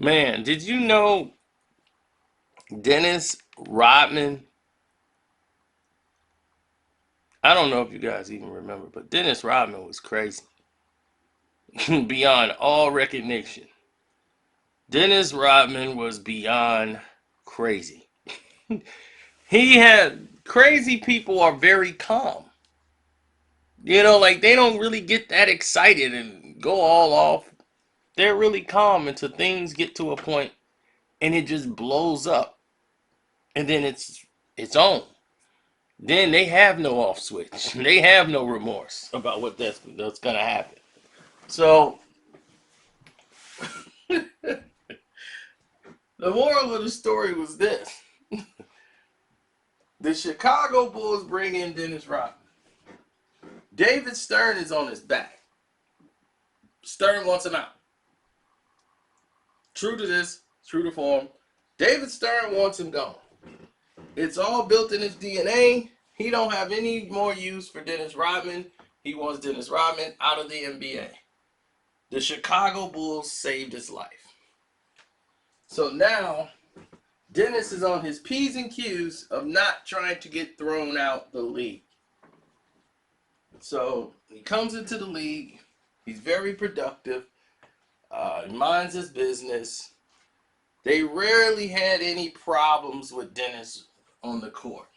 Man, did you know Dennis Rodman? I don't know if you guys even remember, but Dennis Rodman was crazy beyond all recognition. Dennis Rodman was beyond crazy. He had crazy people are very calm. Like they don't really get that excited and go all off. They're really calm until things get to a point and it just blows up. And then it's on. Then they have no off switch. They have no remorse about that's gonna happen. So the moral of the story was this: the Chicago Bulls bring in Dennis Rodman. David Stern is on his back. Stern wants him out. True to this, true to form. David Stern wants him gone. It's all built in his DNA. He don't have any more use for Dennis Rodman. He wants Dennis Rodman out of the NBA. The Chicago Bulls saved his life. So now Dennis is on his P's and Q's of not trying to get thrown out the league. So he comes into the league. He's very productive. He minds his business. They rarely had any problems with Dennis on the court.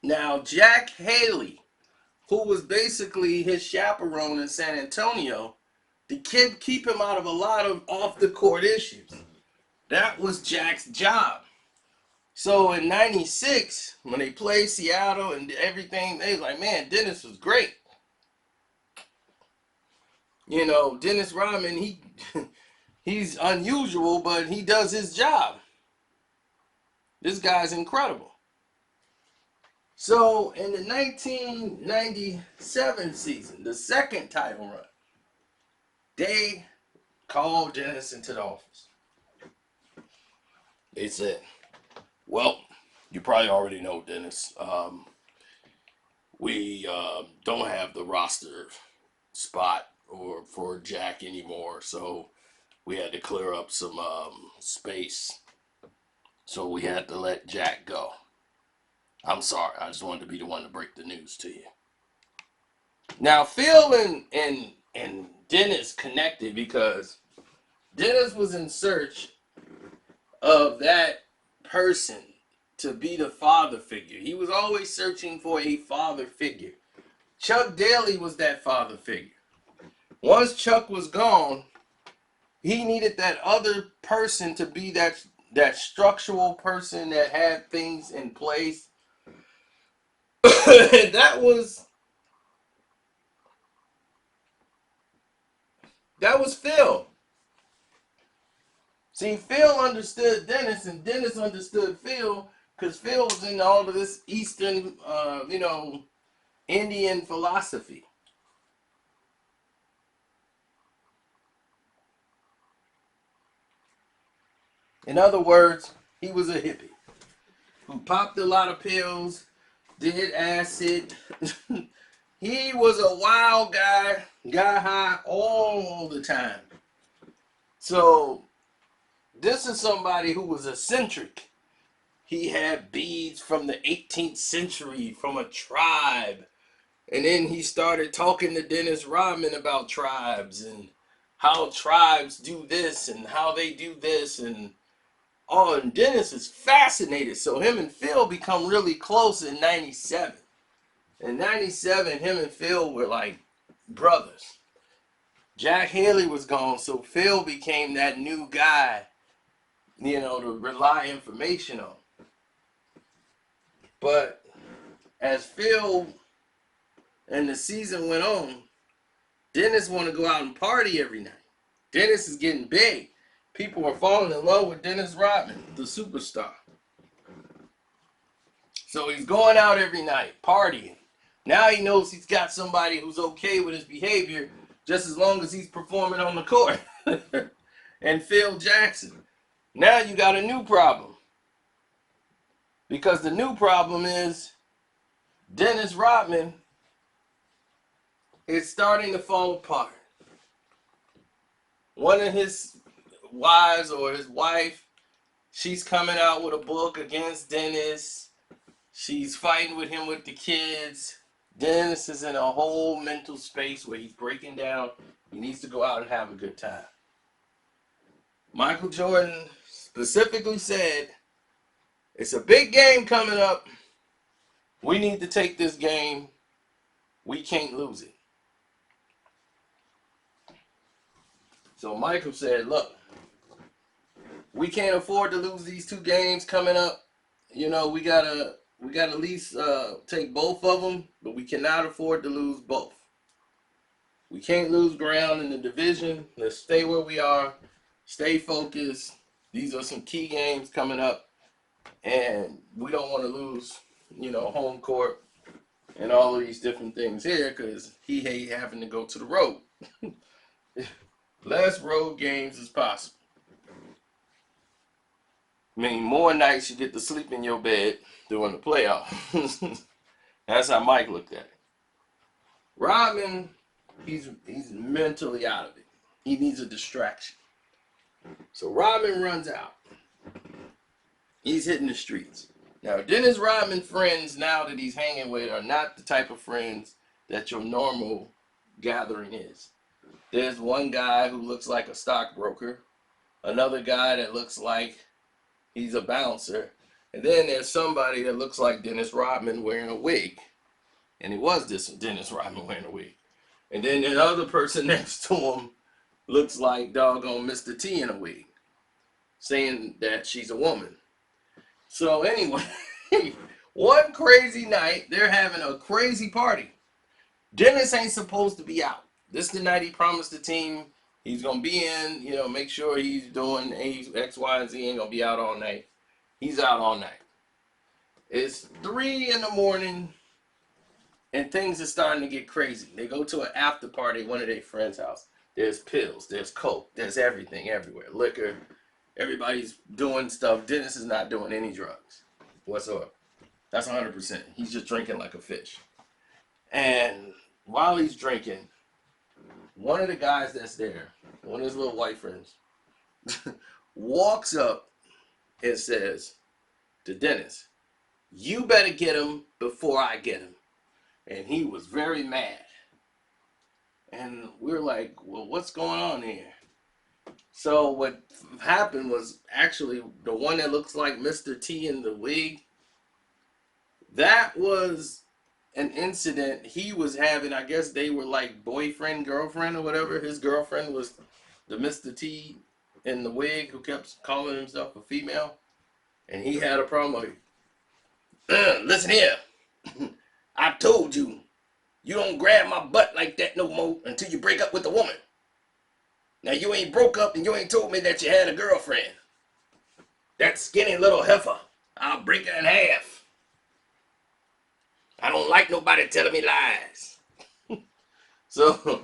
Now, Jack Haley, who was basically his chaperone in San Antonio, the kid keep him out of a lot of off the court issues. That was Jack's job. So in '96, when they played Seattle and everything, they was like, man, Dennis was great. Dennis Rodman, he's unusual, but he does his job. This guy's incredible. So in the 1997 season, the second title run, they called Dennis into the office. They said, well, you probably already know, Dennis. We don't have the roster spot or for Jack anymore, so we had to clear up some space. So we had to let Jack go. I'm sorry. I just wanted to be the one to break the news to you. Now, Phil and Dennis connected because Dennis was in search of that person to be the father figure. He was always searching for a father figure. Chuck Daly was that father figure. Once Chuck was gone, he needed that other person to be that structural person that had things in place. that was Phil. See, Phil understood Dennis, and Dennis understood Phil because Phil was in all of this Eastern, Indian philosophy. In other words, he was a hippie who popped a lot of pills, did acid. He was a wild guy, got high all the time. So this is somebody who was eccentric. He had beads from the 18th century from a tribe. And then he started talking to Dennis Rodman about tribes and how tribes do this and how they do this. And Dennis is fascinated. So him and Phil become really close in '97. In '97, him and Phil were like brothers. Jack Haley was gone, so Phil became that new guy, to rely information on. But as Phil and the season went on, Dennis want to go out and party every night. Dennis is getting big. People are falling in love with Dennis Rodman, the superstar. So he's going out every night, partying. Now he knows he's got somebody who's okay with his behavior just as long as he's performing on the court. And Phil Jackson. Now you got a new problem. Because the new problem is Dennis Rodman is starting to fall apart. one of his wives or his wife, she's coming out with a book against Dennis. She's fighting with him with the kids. Dennis is in a whole mental space where he's breaking down. He needs to go out and have a good time. Michael Jordan specifically said, it's a big game coming up. We need to take this game. We can't lose it. So Michael said, look, we can't afford to lose these 2 games coming up. You know, we gotta at least take both of them, but we cannot afford to lose both. We can't lose ground in the division. Let's stay where we are. Stay focused. These are some key games coming up, and we don't want to lose, you know, home court and all of these different things here because he hate having to go to the road. Less road games as possible. I mean, more nights you get to sleep in your bed during the playoffs. That's how Mike looked at it. Rodman, he's mentally out of it. He needs a distraction. So Rodman runs out. He's hitting the streets. Now, Dennis Rodman friends now that he's hanging with are not the type of friends that your normal gathering is. There's one guy who looks like a stockbroker, another guy that looks like he's a bouncer, and then there's somebody that looks like Dennis Rodman wearing a wig. And it was this Dennis Rodman wearing a wig. And then the other person next to him looks like doggone Mr. T in a wig, saying that she's a woman. So anyway, one crazy night, they're having a crazy party. Dennis ain't supposed to be out. This is the night he promised the team he's going to be in, you know, make sure he's doing X, Y, and Z, ain't going to be out all night. He's out all night. It's 3 in the morning, and things are starting to get crazy. They go to an after party at one of their friends' house. There's pills, there's coke, there's everything everywhere. Liquor, everybody's doing stuff. Dennis is not doing any drugs whatsoever. That's 100%. He's just drinking like a fish. And while he's drinking, one of the guys that's there, one of his little white friends, walks up and says to Dennis, you better get him before I get him. And he was very mad. And we're like, well, what's going on here? So what happened was actually the one that looks like Mr. T in the wig, that was an incident he was having. I guess they were like boyfriend, girlfriend, or whatever. His girlfriend was the Mr. T in the wig who kept calling himself a female. And he had a problem with it. Listen here. I told you, you don't grab my butt like that no more until you break up with a woman. Now you ain't broke up and you ain't told me that you had a girlfriend. That skinny little heifer, I'll break her in half. I don't like nobody telling me lies. So,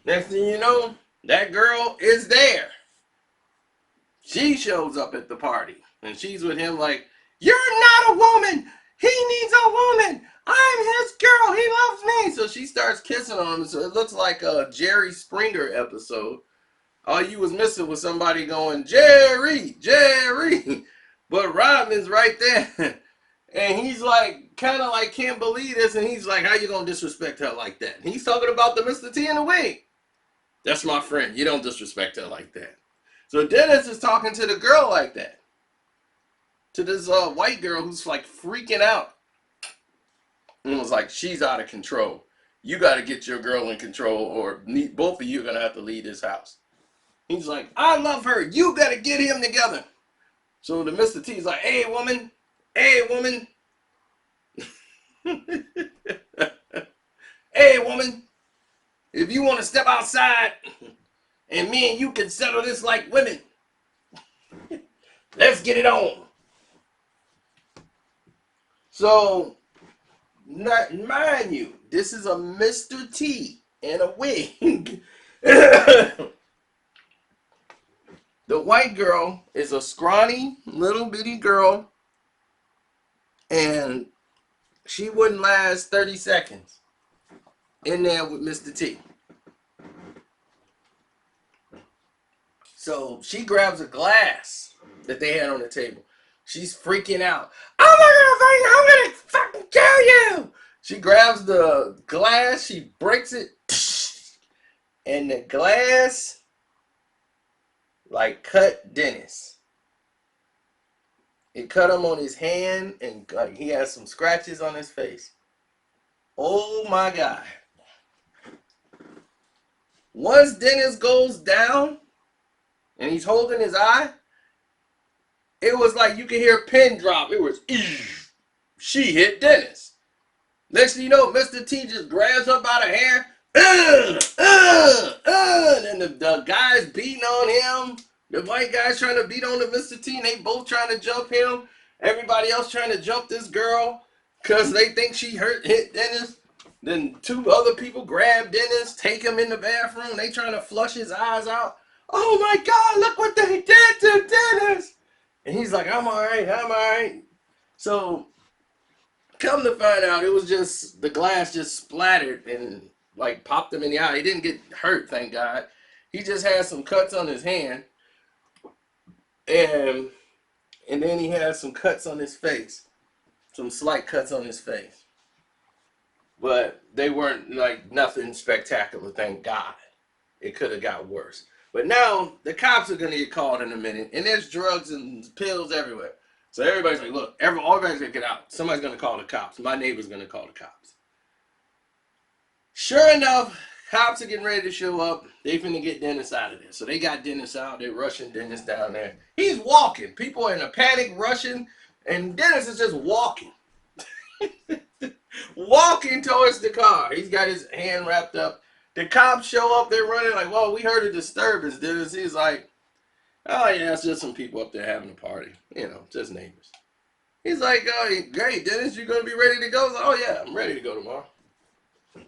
next thing you know, that girl is there. She shows up at the party and she's with him like, you're not a woman. He needs a woman. I'm his girl. He loves me. So she starts kissing on him. So it looks like a Jerry Springer episode. All you was missing was somebody going, Jerry, Jerry. But Rodman's right there. And he's like, kind of like, can't believe this. And he's like, how you going to disrespect her like that? And he's talking about the Mr. T in the wig. That's my friend. You don't disrespect her like that. So Dennis is talking to the girl like that. To this white girl who's like freaking out. And it was like, she's out of control. You got to get your girl in control or both of you are going to have to leave this house. He's like, I love her. You got to get him together. So the Mr. T's like, hey, woman. Hey, woman. Hey, woman. If you want to step outside and me and you can settle this like women, let's get it on. So, mind you, this is a Mr. T in a wig. The white girl is a scrawny little bitty girl, and she wouldn't last 30 seconds in there with Mr. T. So she grabs a glass that they had on the table. She's freaking out. Oh my God, I'm gonna fucking kill you! She grabs the glass, she breaks it, and the glass like cut Dennis. It cut him on his hand, and like, he has some scratches on his face. Oh my God. Once Dennis goes down and he's holding his eye, it was like you could hear a pin drop. It was, she hit Dennis. Next thing you know, Mr. T just grabs her by the hair. And the guy's beating on him. The white guy's trying to beat on the Mr. T, and they both trying to jump him. Everybody else trying to jump this girl because they think she hit Dennis. Then two other people grab Dennis, take him in the bathroom. They trying to flush his eyes out. Oh my God, look what they did to Dennis. And he's like, I'm all right, I'm all right. So come to find out, it was just the glass just splattered and like popped him in the eye. He didn't get hurt, thank God. He just had some cuts on his hand, and then he had some cuts on his face, some slight cuts on his face. But they weren't like nothing spectacular, thank God. It could have got worse. But now the cops are gonna get called in a minute, and there's drugs and pills everywhere. So everybody's like, look, everybody's gonna get out. Somebody's gonna call the cops. My neighbor's gonna call the cops. Sure enough, cops are getting ready to show up. They finna get Dennis out of there. So they got Dennis out. They're rushing Dennis down there. He's walking. People are in a panic rushing, and Dennis is just walking. Walking towards the car. He's got his hand wrapped up. The cops show up. They're running like, well, we heard a disturbance, Dennis. He's like, oh, yeah, it's just some people up there having a party. You know, just neighbors. He's like, oh, great, Dennis, you going to be ready to go? Like, oh, yeah, I'm ready to go tomorrow.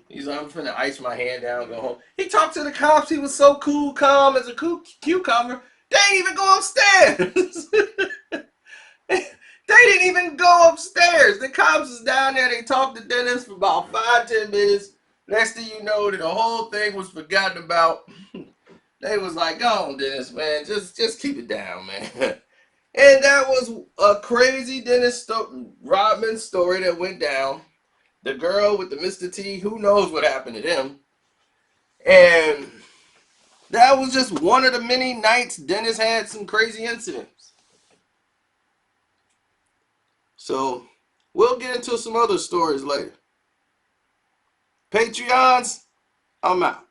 He's like, I'm finna ice my hand down, go home. He talked to the cops. He was so cool, calm as a cucumber. They didn't even go upstairs. They didn't even go upstairs. The cops is down there. They talked to Dennis for about 5-10 minutes. Next thing you know, the whole thing was forgotten about. They was like, go on, Dennis, man. Just keep it down, man. And that was a crazy Rodman story that went down. The girl with the Mr. T, who knows what happened to them. And that was just one of the many nights Dennis had some crazy incidents. So we'll get into some other stories later. Patreons, I'm out.